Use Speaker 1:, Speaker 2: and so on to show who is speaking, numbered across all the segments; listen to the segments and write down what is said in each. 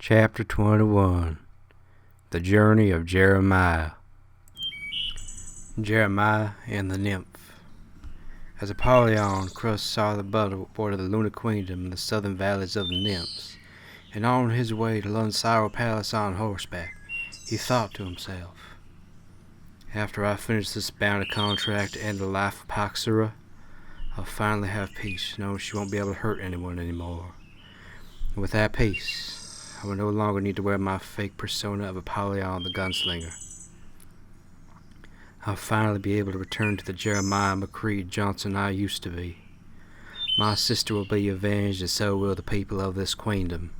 Speaker 1: Chapter 21. The Journey of Jeremiah. Jeremiah and the Nymph. As Apollyon crossed southern border of the Luna Queendom in the southern valleys of the Nymphs, and on his way to Luna Palace on horseback, he thought to himself, "After I finish this bounded contract and the life of Paxura, I'll finally have peace, knowing she won't be able to hurt anyone anymore. And with that peace, I will no longer need to wear my fake persona of Apollyon the Gunslinger. I'll finally be able to return to the Jeremiah McCreed Johnson I used to be. My sister will be avenged, and so will the people of this queendom."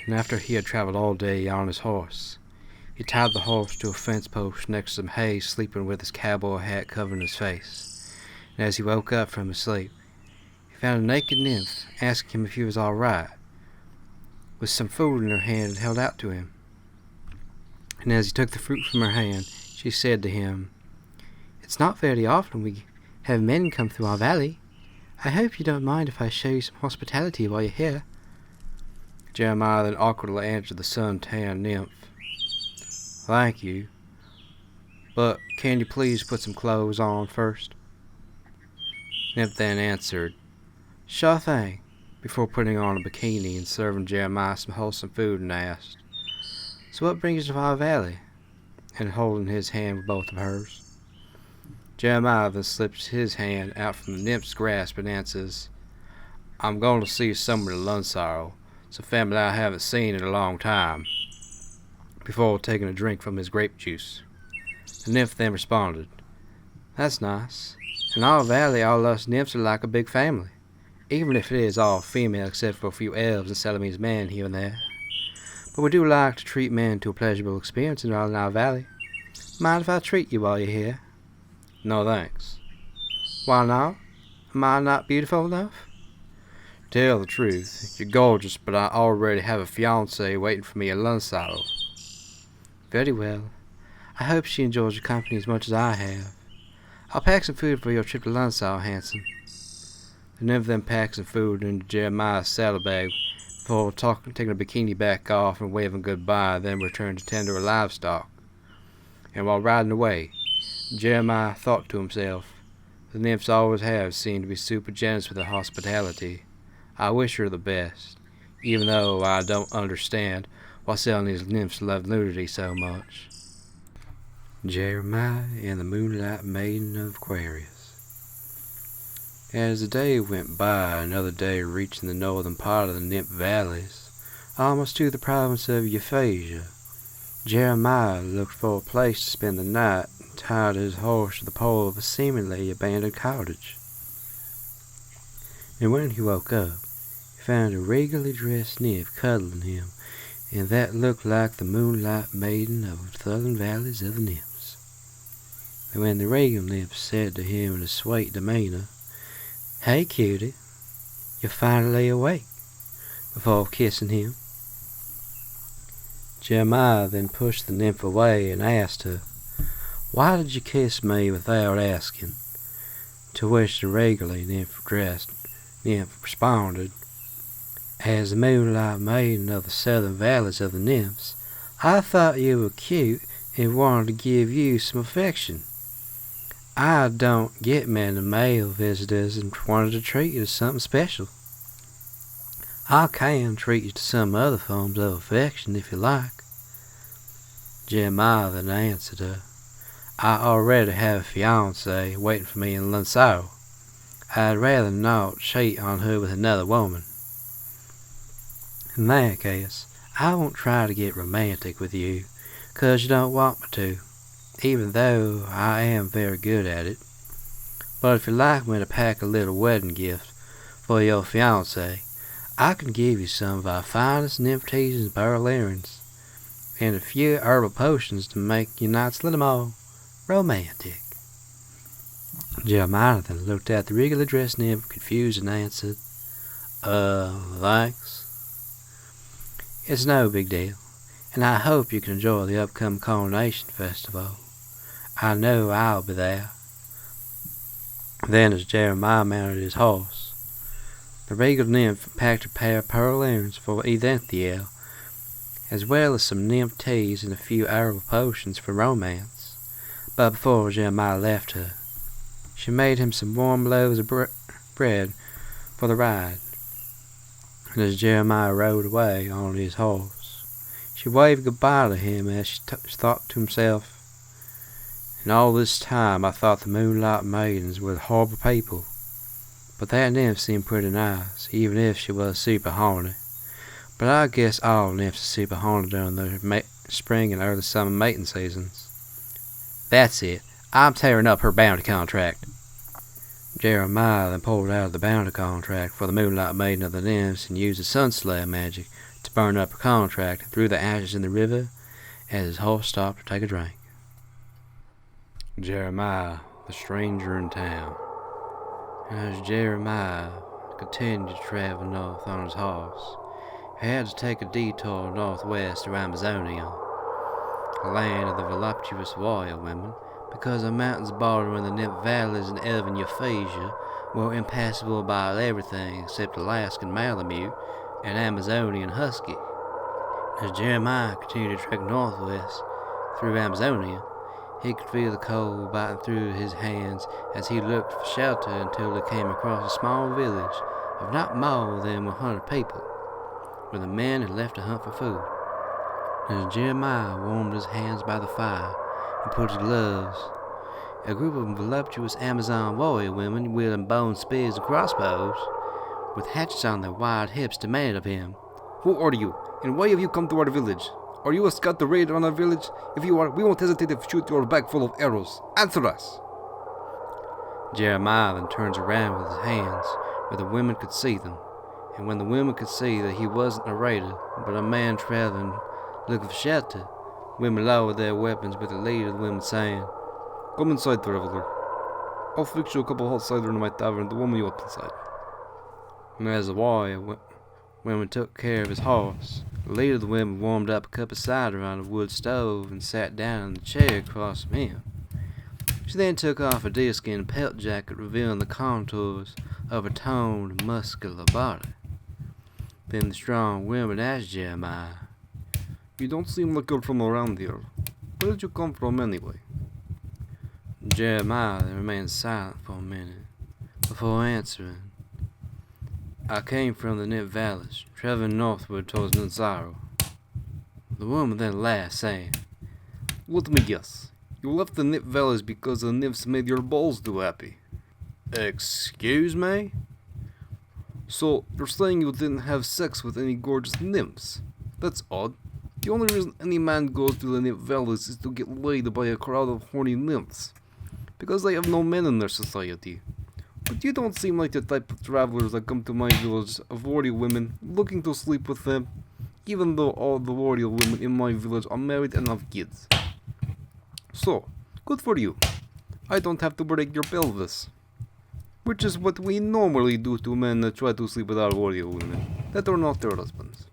Speaker 1: And after he had traveled all day on his horse, he tied the horse to a fence post next to some hay, sleeping with his cowboy hat covering his face. And as he woke up from his sleep, he found a naked nymph asking him if he was all right, with some food in her hand and held out to him. And as he took the fruit from her hand, she said to him, "It's not very often we have men come through our valley. I hope you don't mind if I show you some hospitality while you're here." Jeremiah then awkwardly answered the sun-tanned nymph, "Thank you, but can you please put some clothes on first?" Nymph then answered, "Sure thing," before putting on a bikini and serving Jeremiah some wholesome food, and asked, "So what brings you to our valley?" and holding his hand with both of hers. Jeremiah then slips his hand out from the nymph's grasp and answers, "I'm going to see someone in Lunsarrow, some family I haven't seen in a long time," before taking a drink from his grape juice. The nymph then responded, "That's nice. In our valley, all us nymphs are like a big family, even if it is all female except for a few elves and Salamese men here and there. But we do like to treat men to a pleasurable experience in our valley. Mind if I treat you while you're here?" "No thanks." "Why not? Am I not beautiful enough?" "Tell the truth, you're gorgeous, but I already have a fiancée waiting for me at Lunsarrow." "Very well. I hope she enjoys your company as much as I have. I'll pack some food for your trip to Lunsarrow, handsome." The nymph then packed some food into Jeremiah's saddlebag before taking the bikini back off and waving goodbye, then returned to tend to her livestock. And while riding away, Jeremiah thought to himself, "The nymphs always have seemed to be super generous with their hospitality. I wish her the best, even though I don't understand why some of these nymphs love nudity so much." Jeremiah and the Moonlight Maiden of Aquarius. As the day went by, another day reached in the northern part of the Nymph Valleys, almost to the province of Euphrasia. Jeremiah looked for a place to spend the night and tied his horse to the pole of a seemingly abandoned cottage. And when he woke up, he found a regally dressed nymph cuddling him, and that looked like the Moonlight Maiden of the southern valleys of the Nymphs. And when the regal nymph said to him in a sweet demeanor, "Hey, cutie, you're finally awake," before kissing him, Jeremiah then pushed the nymph away and asked her, "Why did you kiss me without asking?" To which the regally nymph responded, "As the Moonlight Maiden of the southern valleys of the Nymphs, I thought you were cute and wanted to give you some affection. I don't get many male visitors and wanted to treat you to something special. I can treat you to some other forms of affection if you like." Jeremiah then answered her, "I already have a fiancée waiting for me in Lunsarrow. I'd rather not cheat on her with another woman. In that case, I won't try to get romantic with you, 'cause you don't want me to, even though I am very good at it. But if you'd like me to pack a little wedding gift for your fiancé, I can give you some of our finest nymph teas and pearl earrings, and a few herbal potions to make your nights a little more romantic." Jeremiah then looked at the regularly dressed nymph confused and answered, Thanks. It's no big deal, and I hope you can enjoy the upcoming coronation festival. I know I'll be there." Then as Jeremiah mounted his horse, The regal nymph packed a pair of pearl earrings for Edenthiel, as well as some nymph teas and a few herbal potions for romance. But before Jeremiah left her, she made him some warm loaves of bread for the ride. And as Jeremiah rode away on his horse, she waved goodbye to him as she thought to himself, "And all this time I thought the Moonlight Maidens were horrible people. But that nymph seemed pretty nice, even if she was super horny. But I guess all nymphs are super horny during their spring and early summer mating seasons. That's it. I'm tearing up her bounty contract." Jeremiah then pulled out the bounty contract for the Moonlight Maiden of the Nymphs and used the Sunslayer magic to burn up her contract and threw the ashes in the river as his horse stopped to take a drink. Jeremiah, the stranger in town. As Jeremiah continued to travel north on his horse, he had to take a detour northwest to Amazonia, a land of the voluptuous warrior women, because the mountains bordering the nymph valleys in Elven Euphasia were impassable by everything except Alaskan Malamute and Amazonian husky. As Jeremiah continued to trek northwest through Amazonia, he could feel the cold biting through his hands as he looked for shelter until he came across a small village of not more than 100 people, where the men had left to hunt for food. As Jeremiah warmed his hands by the fire and put his gloves, a group of voluptuous Amazon warrior women wielding bone spears and crossbows, with hatchets on their wide hips, demanded of him, "Who are you, and why have you come to our village? Are you a scout to raid on our village? If you are, we won't hesitate to shoot your bag full of arrows. Answer us!" Jeremiah then turns around with his hands where the women could see them, and when the women could see that he wasn't a raider, but a man traveling looking for shelter, women lowered their weapons with the leader of the women saying, "Come inside, traveler. I'll fix you a cup of hot cider in my tavern to warm you up inside." And as the warrior women took care of his horse, the leader of the women warmed up a cup of cider on a wood stove and sat down in the chair across from him. She then took off a deerskin pelt jacket, revealing the contours of her toned, muscular body. Then the strong woman asked Jeremiah, "You don't seem like you're from around here. Where did you come from anyway?" Jeremiah then remained silent for a minute before answering, "I came from the Nymph Valleys, traveling northward towards Nazaro." The woman then laughed, saying, "Let me guess. You left the Nymph Valleys because the nymphs made your balls too happy." "Excuse me?" "So, you're saying you didn't have sex with any gorgeous nymphs? That's odd. The only reason any man goes to the Nymph Valleys is to get laid by a crowd of horny nymphs, because they have no men in their society. But you don't seem like the type of travelers that come to my village of warrior women looking to sleep with them, even though all the warrior women in my village are married and have kids. So, good for you. I don't have to break your pelvis. Which is what we normally do to men that try to sleep with our warrior women, that are not their husbands.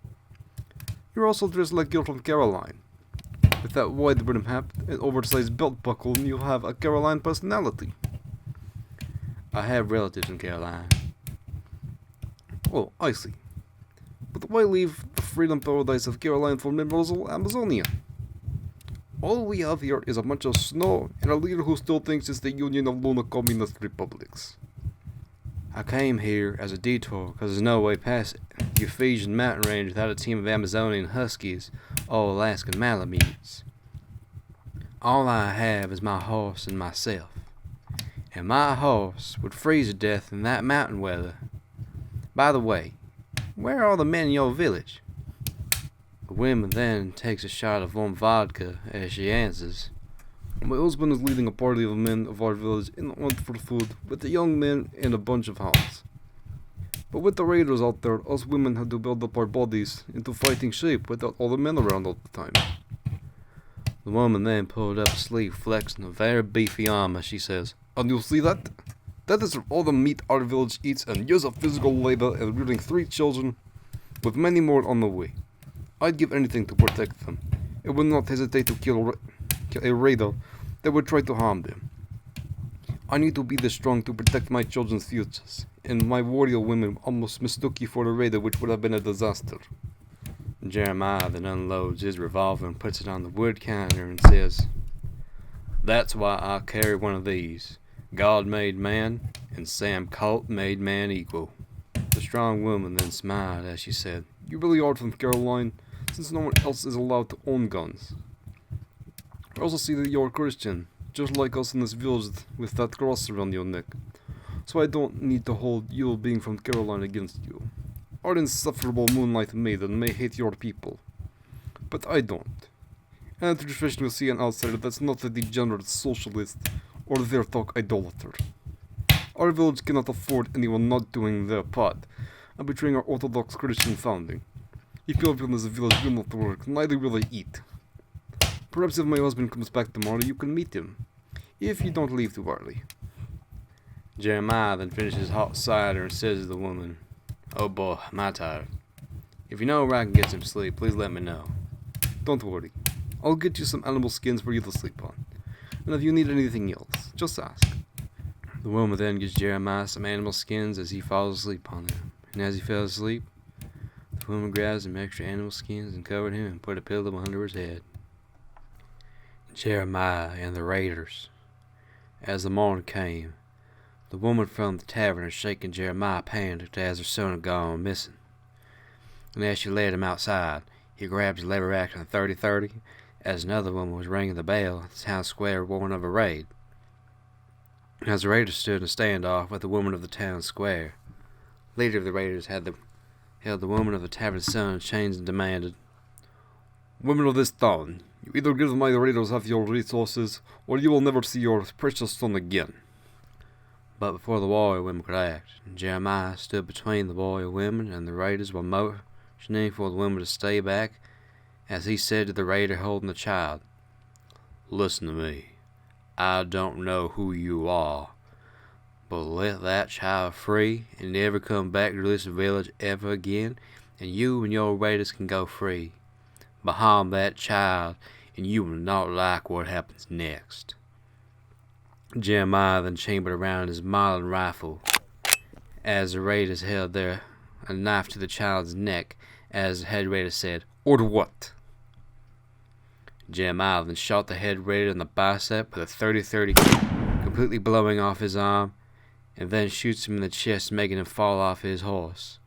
Speaker 1: You're also dressed like you're from Caroline. With that wide brim hat and oversized belt buckle, you have a Caroline personality." "I have relatives in Caroline." "Oh, I see. But why leave the freedom paradise of Caroline for miserable Amazonia? All we have here is a bunch of snow and a leader who still thinks it's the Union of Luna Communist Republics." "I came here as a detour because there's no way past the Ephesian mountain range without a team of Amazonian huskies or Alaskan Malamutes. All I have is my horse and myself. And my horse would freeze to death in that mountain weather. By the way, where are the men in your village?" The woman then takes a shot of warm vodka as she answers, "My husband is leading a party of men of our village in the hunt for food with the young men and a bunch of hounds. But with the raiders out there, us women had to build up our bodies into fighting shape without all the men around all the time." The woman then pulled up a sleeve, flexing a very beefy arm as she says, "And you see that? That is all the meat our village eats and years of physical labor and rearing 3 children, with many more on the way. I'd give anything to protect them, and would not hesitate to kill a raider that would try to harm them. I need to be this strong to protect my children's futures, and my warrior women almost mistook you for a raider, which would have been a disaster. Jeremiah then unloads his revolver and puts it on the wood counter and says, "That's why I carry one of these. God made man, and Sam Colt made man equal." The strong woman then smiled as she said, "You really are from Caroline, since no one else is allowed to own guns. I also see that you're a Christian, just like us in this village with that cross around your neck. So I don't need to hold you being from Caroline against you. Our insufferable Moonlight Maiden may hate your people, but I don't. And the tradition will see an outsider that's not a degenerate socialist or their talk idolater. Our village cannot afford anyone not doing their part and betraying our Orthodox Christian founding. If people in this village will not work, neither will they eat. Perhaps if my husband comes back tomorrow, you can meet him, if you don't leave too early." Jeremiah then finishes hot cider and says to the woman, "Oh boy, am I tired. If you know where I can get some sleep, please let me know. Don't worry, I'll get you some animal skins for you to sleep on, and if you need anything else, just ask." The woman then gives Jeremiah some animal skins as he falls asleep on them, and as he fell asleep, the woman grabs some extra animal skins and covered him and put a pillow under his head. Jeremiah and the raiders. As the morning came, the woman from the tavern had shaken Jeremiah panicked as her son had gone missing, and as she led him outside, he grabbed his lever action and 30-30 as another woman was ringing the bell at the town square warning of a raid. As the raiders stood in a standoff with the woman of the town square, leader of the raiders held the woman of the tavern's son in chains and demanded, "Women of this town, you either give my raiders half your resources, or you will never see your precious son again." But before the warrior women could act, Jeremiah stood between the warrior women and the raiders while motioning for the women to stay back, as he said to the raider holding the child, "Listen to me. I don't know who you are, but let that child free and never come back to this village ever again, and you and your raiders can go free. But harm that child, and you will not like what happens next." Jeremiah then chambered around his Marlin rifle as the raiders held a knife to the child's neck, as the head raider said, "Order what?" Jeremiah then shot the head raider in the bicep with a 30-30, completely blowing off his arm, and then shoots him in the chest, making him fall off his horse.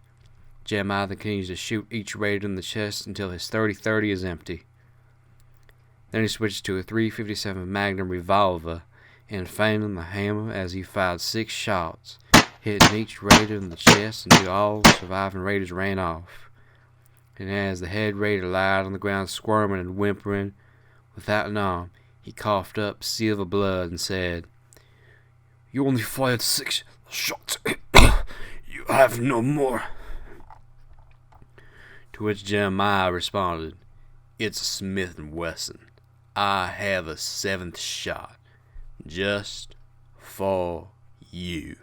Speaker 1: Jeremiah then continues to shoot each raider in the chest until his 30-30 is empty. Then he switches to a .357 Magnum revolver and fanned the hammer as he fired 6 shots, hitting each raider in the chest until all surviving raiders ran off. And as the head raider lied on the ground squirming and whimpering without an arm, he coughed up silver blood and said, "You only fired 6 shots. You have no more." To which Jeremiah responded, "It's a Smith & Wesson. I have a 7th shot, just for you."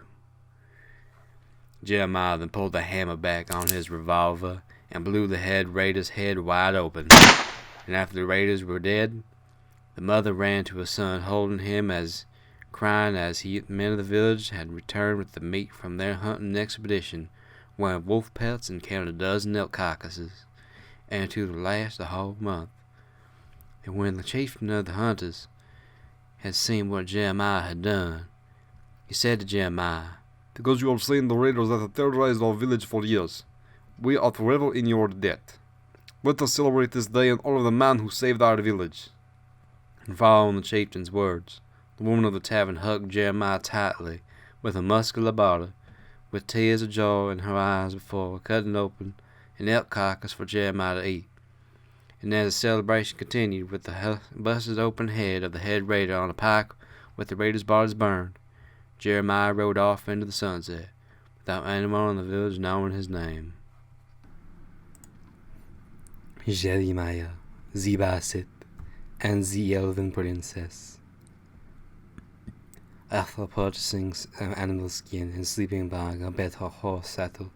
Speaker 1: Jeremiah then pulled the hammer back on his revolver and blew the head raider's head wide open. And after the raiders were dead, the mother ran to her son, holding him crying as the men of the village had returned with the meat from their hunting expedition, wearing wolf pelts and counted a dozen elk carcasses, and to last the whole month. And when the chieftain of the hunters had seen what Jeremiah had done, he said to Jeremiah, "Because you have slain the raiders that have terrorized our village for years, we are forever in your debt. Let us celebrate this day in honor of the man who saved our village." And following the chieftain's words, the woman of the tavern hugged Jeremiah tightly with a muscular body, with tears of joy in her eyes before cutting open an elk carcass for Jeremiah to eat. And as the celebration continued with the busted open head of the head raider on a pike with the raiders' bodies burned, Jeremiah rode off into the sunset, without anyone in the village knowing his name. Jeremiah, the Basset, and the Elven Princess. After purchasing an animal skin and sleeping bag and a better horse saddle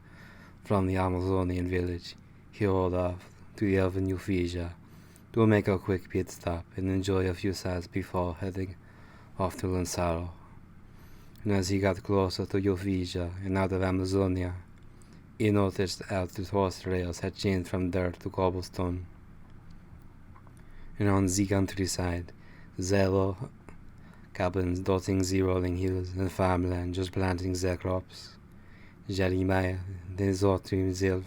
Speaker 1: from the Amazonian village, he rode off to the Elven Euphasia to make a quick pit stop and enjoy a few sights before heading off to Lansaro. and as he got closer to Euphrasia and out of Amazonia, he noticed that the horse rails had changed from dirt to cobblestone. And on the countryside, zero cabins dotting the rolling hills and farmland just planting their crops. Jeremiah then thought to himself,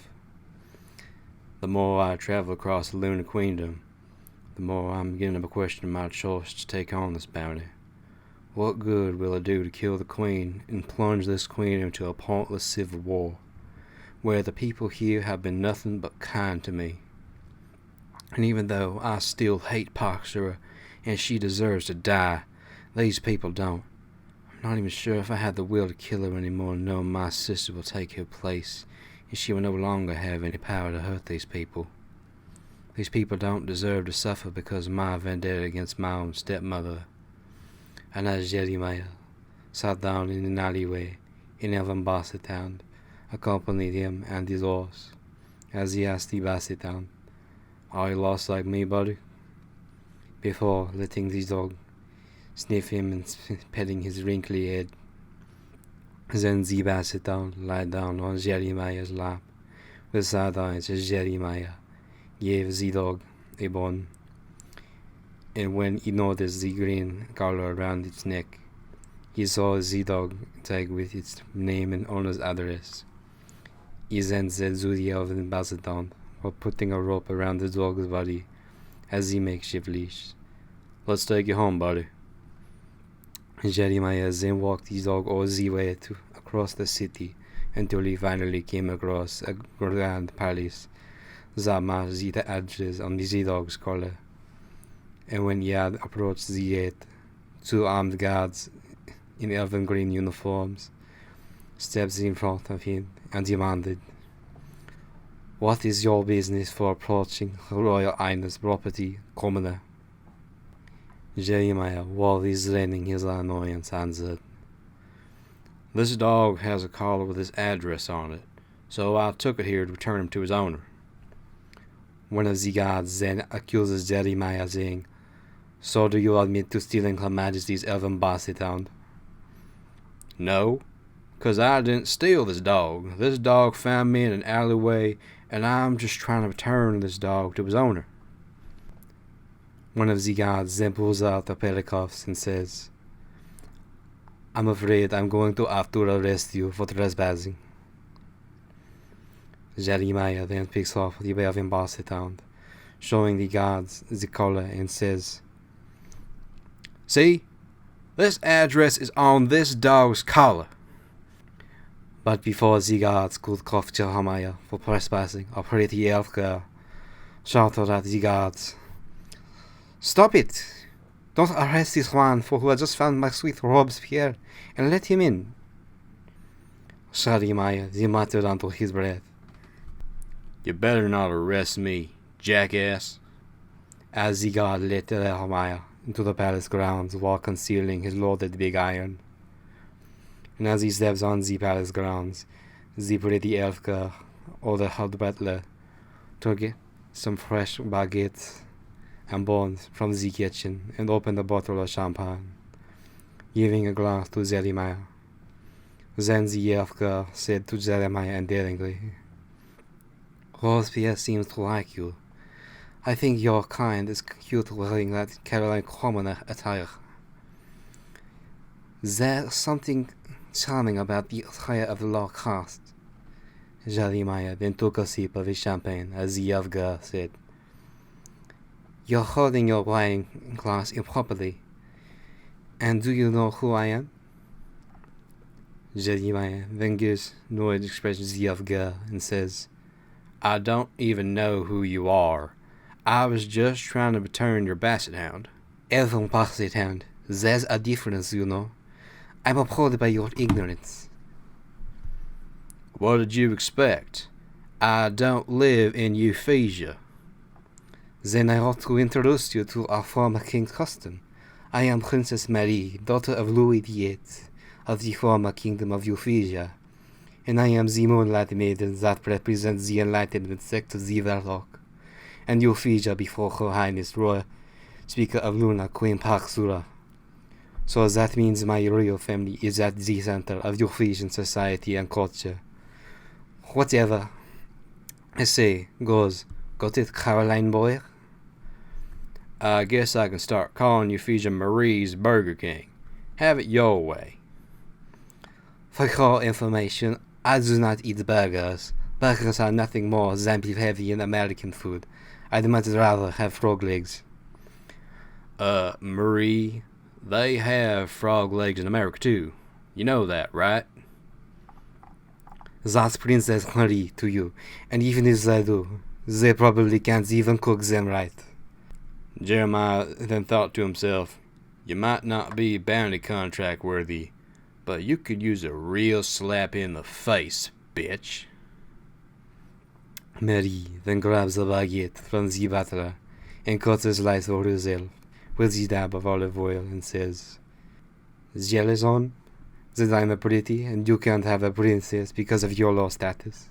Speaker 1: the more I travel across the Luna Queendom, the more I'm beginning to question my choice to take on this bounty. What good will it do to kill the queen and plunge this queen into a pointless civil war, where the people here have been nothing but kind to me? And even though I still hate Poxera and she deserves to die, these people don't. I'm not even sure if I have the will to kill her anymore, knowing my sister will take her place, and she will no longer have any power to hurt these people. These people don't deserve to suffer because of my vendetta against my own stepmother. And as Jeremiah sat down in an alleyway in Elven Bassettown, accompanied him and his horse, as he asked the Bassettown, "Are you lost like me, buddy?" before letting the dog sniff him and petting his wrinkly head. Then the Bassettown lay down on Jeremiah's lap, with sad eyes as Jeremiah gave the dog a bone. And when he noticed the green collar around its neck, he saw the dog tag with its name and owner's address. He then said to the Elven Bassettown, while putting a rope around the dog's body as a makeshift leash, "Let's take you home, buddy." Jeremiah then walked his dog all the way across the city until he finally came across a grand palace that matched the address on the dog's collar. And when he had approached the gate, two armed guards in elven green uniforms stepped in front of him and demanded, "What is your business for approaching Her Royal Highness' property, commoner?" Jeremiah, while restraining his annoyance, answered, "This dog has a collar with his address on it, so I took it here to return him to his owner." One of the guards then accuses Jeremiah, saying, "So do you admit to stealing Her Majesty's Elven Bassettown?" "No, 'cause I didn't steal this dog. This dog found me in an alleyway, and I'm just trying to return this dog to his owner." One of the guards then pulls out a pair of cuffs and says, "I'm afraid I'm going to have to arrest you for trespassing." Jeremiah then picks up the Elven Bassettown, showing the guards the collar, and says, "See, this address is on this dog's collar." But before the guards could cuff Jeremiah for trespassing, a pretty elf girl shouted at the guards, "Stop it! Don't arrest this one for who has just found my sweet Robespierre, and let him in." Jeremiah then muttered under his breath, "You better not arrest me, jackass," as the guard led Jeremiah into the palace grounds while concealing his loaded big iron. And as he steps on the palace grounds, the pretty elf girl ordered her butler to get some fresh baguettes and buns from the kitchen and opened a bottle of champagne, giving a glass to Jeremiah. Then the elf girl said to Jeremiah endearingly, "Robespierre seems to like you. I think your kind is cute wearing that Caroline commoner attire. There's something charming about the attire of the low caste." Jeremiah then took a sip of his champagne as the elf girl said, "You're holding your wine glass improperly. And do you know who I am?" Jeremiah then gives no expression to the elf girl and says, "I don't even know who you are. I was just trying to return your basset hound." "Elven basset hound. There's a difference, you know. I'm appalled by your ignorance."
Speaker 2: "What did you expect? I don't live in Euphrasia."
Speaker 1: "Then I ought to introduce you to our former king's custom. I am Princess Marie, daughter of Louis VIII, of the former kingdom of Euphrasia, and I am the Moonlight Maiden that represents the enlightenment sect of the Warlock, and Euphrasia before Her Highness Royal Speaker of Luna Queendom. So that means my royal family is at the center of your Frisian society and culture. Whatever I say goes. Got it, Caroline boy?
Speaker 2: I guess I can start calling you Frisian Marie's Burger King. Have it your way.
Speaker 1: For your information, I do not eat burgers. Burgers are nothing more than beef heavy in American food. I'd much rather have frog legs.
Speaker 2: Marie, they have frog legs in America too. You know that, right?
Speaker 1: That's Princess Marie to you, and even if they do, they probably can't even cook them right.
Speaker 2: Jeremiah then thought to himself, you might not be bounty contract worthy, but you could use a real slap in the face, bitch.
Speaker 1: Marie then grabs a baguette from the butler and cuts a slice for herself with the dab of olive oil and says, Jealous on? That I'm a pretty and you can't have a princess because of your low status.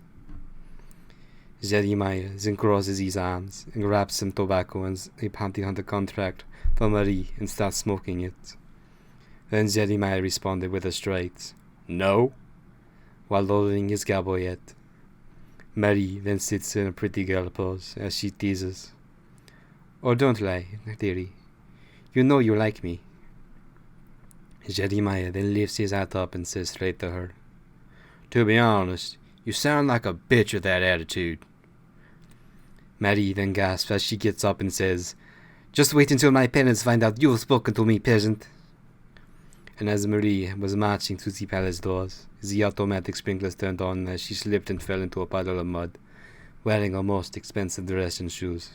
Speaker 1: Jeremiah then crosses his arms and grabs some tobacco and a bounty hunter contract for Marie and starts smoking it. Then Jeremiah responded with a straight no, while lowering his cowboy hat. Marie then sits in a pretty girl pose as she teases. Oh, don't lie, dearie. You know you like me. Jeremiah then lifts his hat up and says straight to her,
Speaker 2: To be honest, you sound like a bitch with that attitude.
Speaker 1: Marie then gasps as she gets up and says, Just wait until my parents find out you've spoken to me, peasant. And as Marie was marching to the palace doors, the automatic sprinklers turned on as she slipped and fell into a puddle of mud, wearing a most expensive dress and shoes.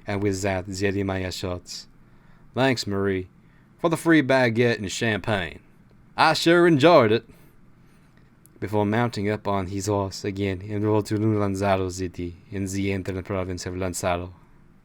Speaker 1: And with that, Jeremiah shouts,
Speaker 2: Thanks, Marie, for the free baguette and champagne. I sure enjoyed it.
Speaker 1: Before mounting up on his horse again and rode to New Lanzaro city in the entire province of Lanzaro.